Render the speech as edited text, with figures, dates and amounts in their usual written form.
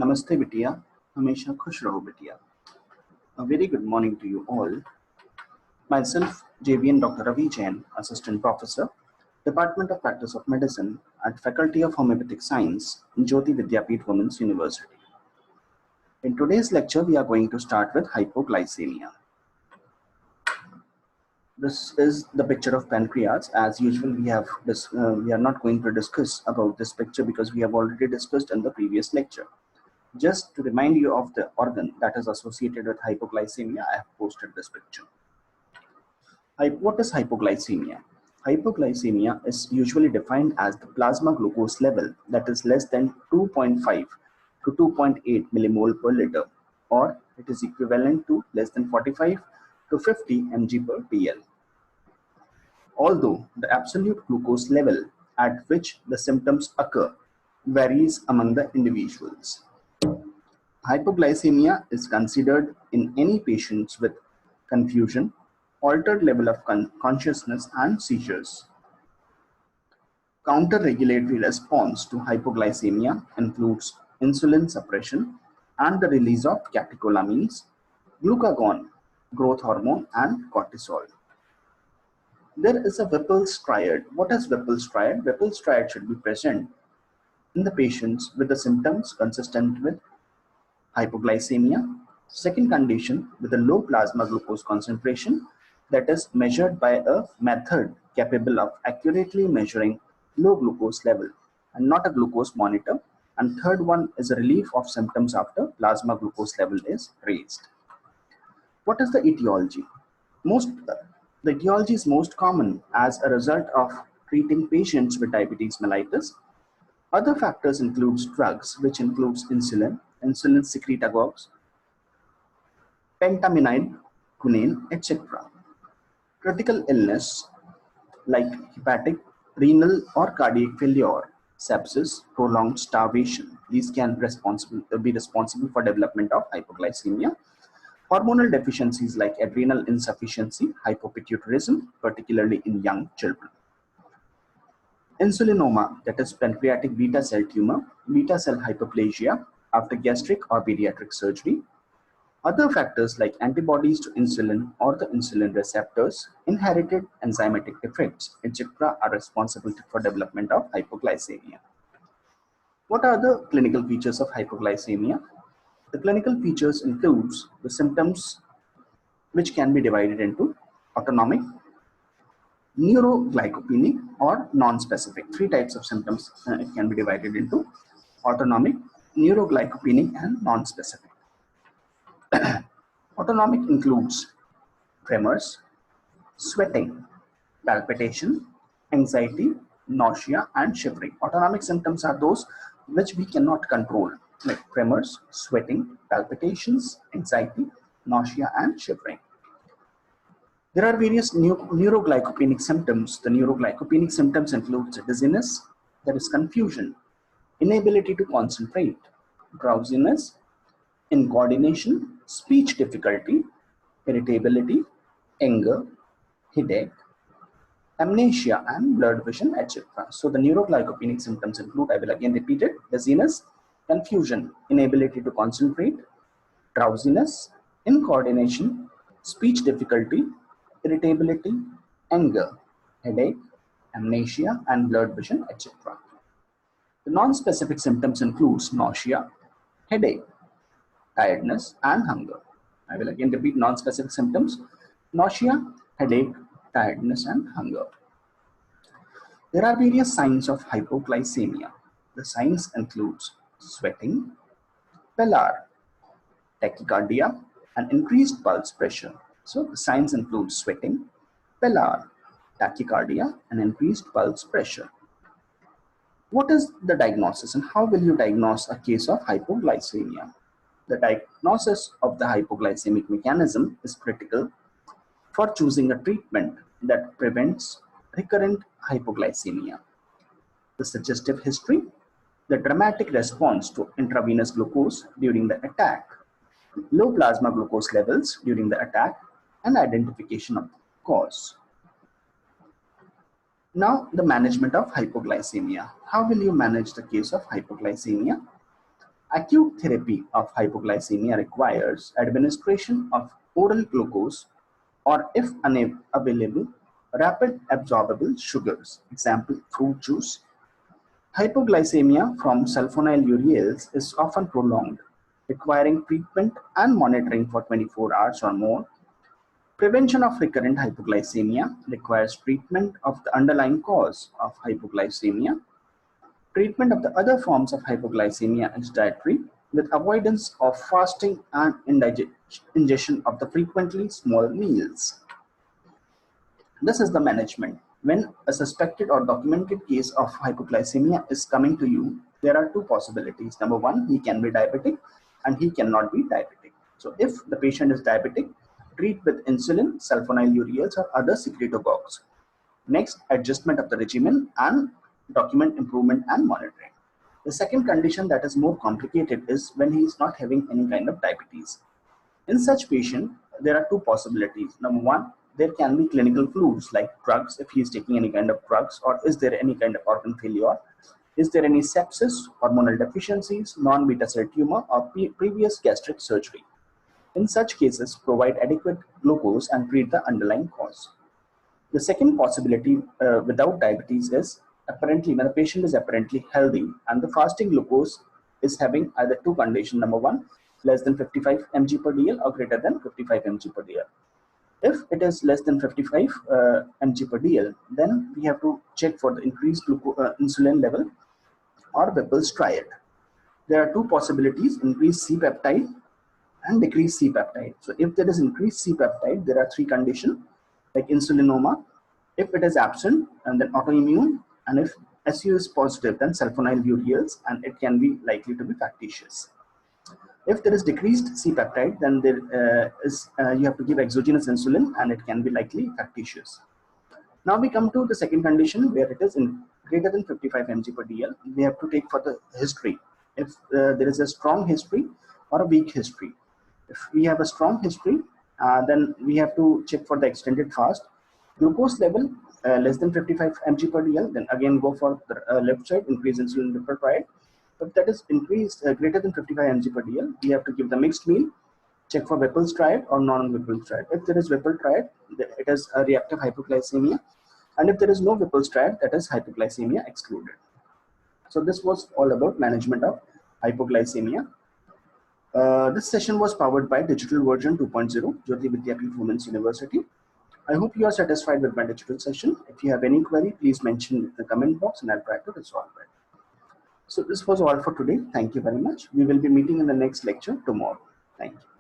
Namaste बिटिया, हमेशा खुश रहो बिटिया. A very good morning to you all. Myself, JVN Dr. Ravi Jain, Assistant Professor, Department of Practice of Medicine at Faculty of Homeopathic Science, Jyoti Vidyapeeth Women's University. In today's lecture, we are going to start with hypoglycemia. This is the picture of pancreas. As usual, we are not going to discuss about this picture because we have already discussed in the previous lecture. Just to remind you of the organ that is associated with hypoglycemia, I have posted this picture. What is hypoglycemia? Hypoglycemia is usually defined as the plasma glucose level that is less than 2.5 to 2.8 millimole per liter, or it is equivalent to less than 45 to 50 mg per dl. Although the absolute glucose level at which the symptoms occur varies among the individuals. Hypoglycemia is considered in any patients with confusion, altered level of consciousness, and seizures. Counter-regulatory response to hypoglycemia includes insulin suppression and the release of catecholamines, glucagon, growth hormone, and cortisol. There is a Whipple's triad. What is Whipple's triad? Whipple's triad should be present in the patients with the symptoms consistent with hypoglycemia. Second condition, with a low plasma glucose concentration that is measured by a method capable of accurately measuring low glucose level and not a glucose monitor. And third one is a relief of symptoms after plasma glucose level is raised. What is the etiology? The etiology is most common as a result of treating patients with diabetes mellitus. Other factors include drugs, which includes insulin secretagogues, pentamidine, quinine, etc. Critical illness like hepatic, renal, or cardiac failure, sepsis, prolonged starvation. These can be responsible for development of hypoglycemia. Hormonal deficiencies like adrenal insufficiency, hypopituitarism, particularly in young children. Insulinoma, that is pancreatic beta cell tumor, beta cell hyperplasia after gastric or pediatric surgery. Other factors like antibodies to insulin or the insulin receptors, inherited enzymatic defects, etc. are responsible for development of hypoglycemia. What are the clinical features of hypoglycemia? The clinical features includes the symptoms which can be divided into autonomic, neuroglycopenic, or non-specific. Three types of symptoms it can be divided into: autonomic, neuroglycopenic, and non-specific. Autonomic includes tremors, sweating, palpitation, anxiety, nausea, and shivering. Autonomic symptoms are those which we cannot control, like tremors, sweating, palpitations, anxiety, nausea, and shivering. There are various neuroglycopenic symptoms. The neuroglycopenic symptoms include dizziness, there is confusion, inability to concentrate, drowsiness, incoordination, speech difficulty, irritability, anger, headache, amnesia, and blurred vision, etc. So the neuroglycopenic symptoms include, I will again repeat it: dizziness, confusion, inability to concentrate, drowsiness, incoordination, speech difficulty, irritability, anger, headache, amnesia, and blurred vision, etc. The non-specific symptoms include nausea, headache, tiredness, and hunger. I will again repeat non-specific symptoms: nausea, headache, tiredness, and hunger. There are various signs of hypoglycemia. The signs includes sweating, pallor, tachycardia, and increased pulse pressure. So the signs include sweating, pallor, tachycardia, and increased pulse pressure. What is the diagnosis and how will you diagnose a case of hypoglycemia? The diagnosis of the hypoglycemic mechanism is critical for choosing a treatment that prevents recurrent hypoglycemia. The suggestive history, the dramatic response to intravenous glucose during the attack, low plasma glucose levels during the attack, and identification of the cause. Now, the management of hypoglycemia. How will you manage the case of hypoglycemia? Acute therapy of hypoglycemia requires administration of oral glucose or, if unavailable, rapid absorbable sugars. Example, fruit juice. Hypoglycemia from sulfonylureas is often prolonged, requiring treatment and monitoring for 24 hours or more. Prevention of recurrent hypoglycemia requires treatment of the underlying cause of hypoglycemia. Treatment of the other forms of hypoglycemia is dietary, with avoidance of fasting and ingestion of the frequently small meals. This is the management. When a suspected or documented case of hypoglycemia is coming to you, there are two possibilities. Number one, he can be diabetic and he cannot be diabetic. So if the patient is diabetic, treat with insulin, sulfonylureas or other secretagogues. Next, adjustment of the regimen and document improvement and monitoring. The second condition that is more complicated is when he is not having any kind of diabetes. In such patient, there are two possibilities. Number one, there can be clinical clues like drugs, if he is taking any kind of drugs, or is there any kind of organ failure, is there any sepsis, hormonal deficiencies, non-beta cell tumor, or previous gastric surgery. In such cases, provide adequate glucose and treat the underlying cause. The second possibility without diabetes is apparently when the patient is apparently healthy and the fasting glucose is having either two conditions. Number one, less than 55 mg per dl or greater than 55 mg per dl. If it is less than 55 mg per dl, then we have to check for the increased insulin level or Whipple's triad. There are two possibilities, increased C-peptide and decreased C-peptide. So if there is increased C-peptide, there are three conditions like insulinoma. If it is absent, and then autoimmune, and if SU is positive, then sulfonylureas, and it can be likely to be factitious. If there is decreased C-peptide, then there you have to give exogenous insulin, and it can be likely factitious. Now we come to the second condition where it is in greater than 55 mg per dl. We have to take for the history. If there is a strong history or a weak history. If we have a strong history, then we have to check for the extended fast. Glucose level less than 55 mg per dl, then again go for the left side, increase insulin triad. If that is increased greater than 55 mg per dl, we have to give the mixed meal, check for Whipple's triad or non-Whipple's triad. If there is Whipple triad, it is a reactive hypoglycemia, and if there is no Whipple's triad, that is hypoglycemia excluded. So this was all about management of hypoglycemia. This session was powered by Digital Version 2.0, Jyoti Vidyapith Women's University. I hope you are satisfied with my digital session. If you have any query, please mention in the comment box and I'll try to resolve it. So this was all for today. Thank you very much. We will be meeting in the next lecture tomorrow. Thank you.